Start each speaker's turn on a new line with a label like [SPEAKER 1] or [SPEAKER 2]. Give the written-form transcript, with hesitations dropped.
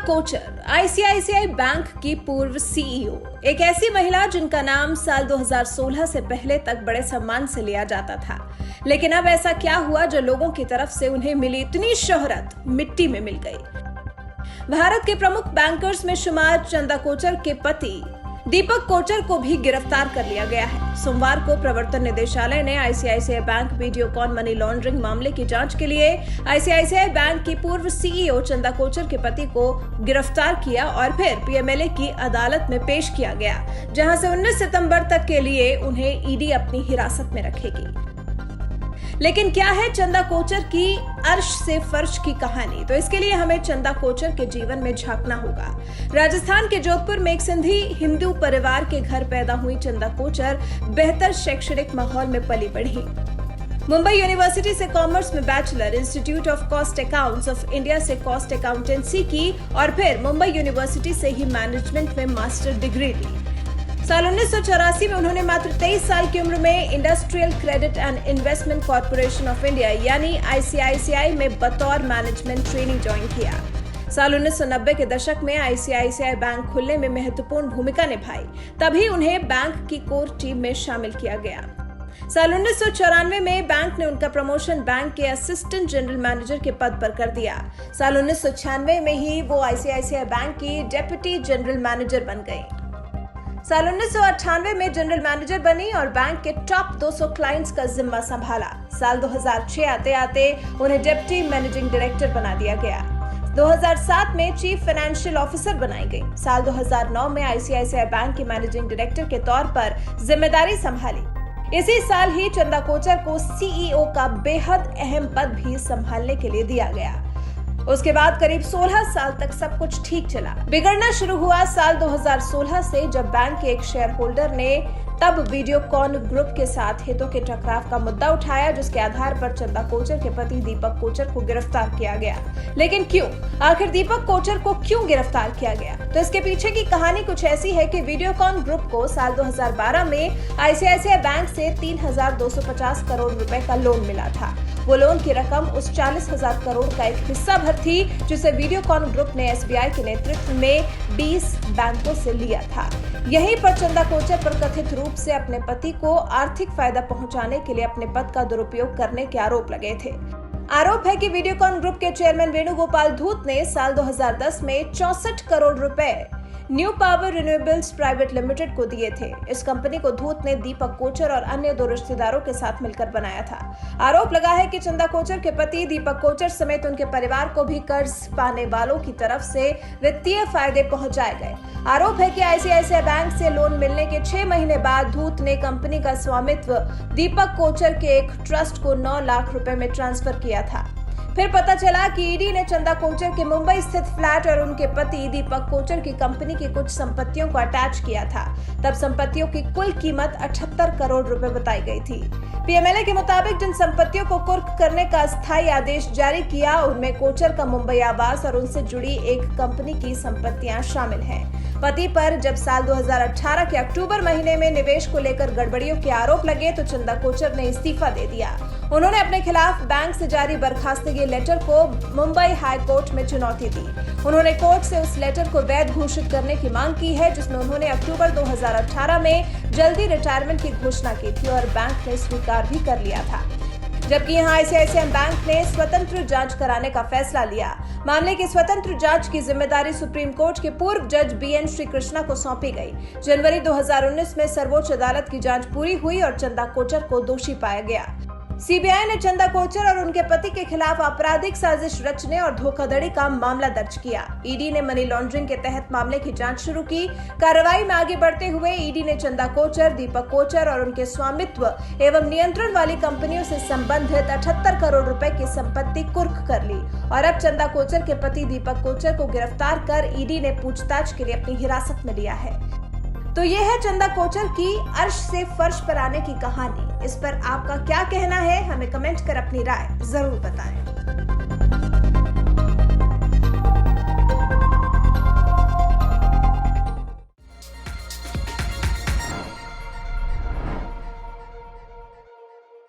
[SPEAKER 1] Kochhar ICICI bank की पूर्व CEO, एक ऐसी महिला जिनका नाम साल 2016 से पहले तक बड़े सम्मान से लिया जाता था। लेकिन अब ऐसा क्या हुआ जो लोगों की तरफ से उन्हें मिली इतनी शोहरत मिट्टी में मिल गई। भारत के प्रमुख बैंकर्स में शुमार चंदा कोचर के पति दीपक कोचर को भी गिरफ्तार कर लिया गया है। सोमवार को प्रवर्तन निदेशालय ने ICICI bank Videocon money laundering मामले की जांच के लिए आईसीआईसीआई बैंक की पूर्व सीईओ चंदा कोचर के पति को गिरफ्तार किया और फिर पीएमएलए की अदालत में पेश किया गया, जहां से 19 सितंबर तक के लिए उन्हें ईडी अपनी हिरासत में रखेगी। लेकिन क्या है चंदा कोचर की अर्श से फर्श की कहानी? तो इसके लिए हमें चंदा कोचर के जीवन में झांकना होगा। राजस्थान के जोधपुर में एक सिंधी हिंदू परिवार के घर पैदा हुई चंदा कोचर बेहतर शैक्षणिक माहौल में पली बढ़ी। मुंबई यूनिवर्सिटी से कॉमर्स में bachelor, institute of cost accounts of India से कॉस्ट अकाउंटेंसी की और फिर मुंबई यूनिवर्सिटी से ही मैनेजमेंट में मास्टर डिग्री ली। साल 1984 में उन्होंने मात्र 23 साल की उम्र में industrial credit and investment corporation of India यानी आईसीआईसीआई में बतौर मैनेजमेंट ट्रेनी ज्वाइन किया। साल 1990 के दशक में आईसीआईसीआई बैंक खुलने में महत्वपूर्ण भूमिका निभाई, तभी उन्हें बैंक की कोर टीम में शामिल किया गया। साल 1994 में बैंक ने उनका प्रमोशन बैंक के असिस्टेंट जनरल मैनेजर के पद पर कर दिया। साल 1996 में ही वो आईसीआईसीआई बैंक की डेप्यूटी जनरल मैनेजर बन गई। साल 1998 में जनरल मैनेजर बनी और बैंक के टॉप 200 क्लाइंट्स का जिम्मा संभाला। साल 2006 आते आते उन्हें डिप्टी मैनेजिंग डायरेक्टर बना दिया गया। 2007 में चीफ फाइनेंशियल ऑफिसर बनाई गई। साल 2009 में आईसीआईसीआई बैंक की मैनेजिंग डायरेक्टर के तौर पर जिम्मेदारी संभाली। इसी साल ही चंदा कोचर को सीईओ का बेहद अहम पद भी संभालने के लिए दिया गया। उसके बाद करीब 16 साल तक सब कुछ ठीक चला। बिगड़ना शुरू हुआ साल 2016 से, जब बैंक के एक शेयर होल्डर ने तब वीडियोकॉन ग्रुप के साथ हितों के टकराव का मुद्दा उठाया, जिसके आधार पर चंदा कोचर के पति दीपक कोचर को गिरफ्तार किया गया। लेकिन क्यों? आखिर दीपक कोचर को क्यों गिरफ्तार किया गया? तो इसके पीछे की कहानी कुछ ऐसी है कि वीडियोकॉन ग्रुप को साल 2012 में आईसीआईसीआई बैंक से 3,250 करोड़ रुपए का लोन मिला था। वो लोन की रकम उस 40,000 करोड़ का एक हिस्सा भर थी, जिसे वीडियोकॉन ग्रुप ने एसबीआई के नेतृत्व में 20 बैंकों से लिया था। यहीं पर चंदा कोचर पर कथित रूप से अपने पति को आर्थिक फायदा पहुंचाने के लिए अपने पद का दुरुपयोग करने के आरोप लगे थे। आरोप है कि वीडियोकॉन ग्रुप के चेयरमैन वेणुगोपाल धूत ने साल 2010 में 64 करोड़ रुपए new power renewables private limited को दिए थे। इस कंपनी को धूत ने दीपक कोचर और अन्य 2 रिश्तेदारों के साथ मिलकर बनाया था। आरोप लगा है कि चंदा कोचर के पति दीपक कोचर समेत उनके परिवार को भी कर्ज पाने वालों की तरफ से वित्तीय फायदे पहुंचाए गए। आरोप है कि आईसीआईसीआई बैंक से लोन मिलने के 6 महीने बाद धूत ने कंपनी का स्वामित्व दीपक कोचर के एक ट्रस्ट को 9 लाख रुपए में ट्रांसफर किया था। फिर पता चला कि ईडी ने चंदा कोचर के मुंबई स्थित फ्लैट और उनके पति दीपक कोचर की कंपनी की कुछ संपत्तियों को अटैच किया था। तब संपत्तियों की कुल कीमत 78 करोड़ रुपए बताई गई थी। पीएमएलए के मुताबिक जिन संपत्तियों को कुर्क करने का अस्थायी आदेश जारी किया, उनमें कोचर का मुंबई आवास और उनसे जुड़ी एक कंपनी की संपत्तियां शामिल हैं। पति पर जब साल 2018 के अक्टूबर महीने में निवेश को लेकर गड़बड़ियों के आरोप लगे तो चंदा कोचर ने इस्तीफा दे दिया। उन्होंने अपने खिलाफ बैंक से जारी बर्खास्तगी लेटर को मुंबई हाई कोर्ट में चुनौती दी। उन्होंने कोर्ट से उस लेटर को वैध घोषित करने की मांग की है, जिसमें उन्होंने अक्टूबर 2018 में जल्दी रिटायरमेंट की घोषणा की थी और बैंक ने स्वीकार भी कर लिया था। जबकि यहाँ आईसीआईसीआई बैंक ने स्वतंत्र जांच कराने का फैसला लिया। मामले की स्वतंत्र जांच की जिम्मेदारी सुप्रीम कोर्ट के पूर्व जज बीएन श्रीकृष्णा को सौंपी गई। जनवरी 2019 में सर्वोच्च अदालत की जांच पूरी हुई और चंदा कोचर को दोषी पाया गया। सीबीआई ने चंदा कोचर और उनके पति के खिलाफ आपराधिक साजिश रचने और धोखाधड़ी का मामला दर्ज किया। ईडी ने मनी लॉन्ड्रिंग के तहत मामले की जांच शुरू की। कार्रवाई में आगे बढ़ते हुए ईडी ने चंदा कोचर, दीपक कोचर और उनके स्वामित्व एवं नियंत्रण वाली कंपनियों से संबंधित 78 करोड़ रुपए की संपत्ति कुर्क कर ली और अब चंदा कोचर के पति दीपक कोचर को गिरफ्तार कर ईडी ने पूछताछ के लिए अपनी हिरासत में लिया है। तो ये है चंदा कोचर की अर्श से फर्श पर आने की कहानी। इस पर आपका क्या कहना है? हमें कमेंट कर अपनी राय जरूर बताएं।